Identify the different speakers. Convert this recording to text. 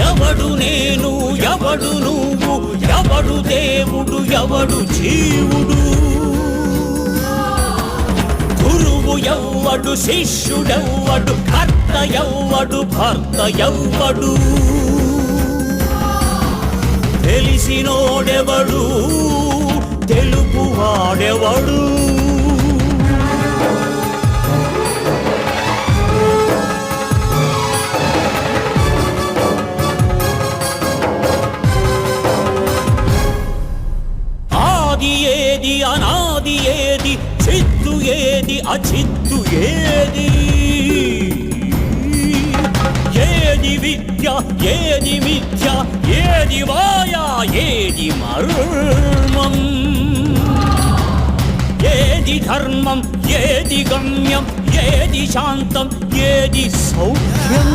Speaker 1: ఎవడు నేను ఎవడు నువ్వు ఎవడు దేవుడు ఎవడు జీవుడు గురువు ఎవ్వడు శిష్యుడెవ్వడు కర్త ఎవ్వడు భర్త ఎవ్వడు తెలిసినోడెవడు తెలుపువాడెవడు ఆది ఏది అనాది ఏది చిత్తు ఏది అచిత్తు ఏది ఏది విద్య ఏది మిథ్య ఏది మాయా ఏది మర్మం ఏది ధర్మం ఏది గమ్యం ఏది శాంతం ఏది సౌఖ్యం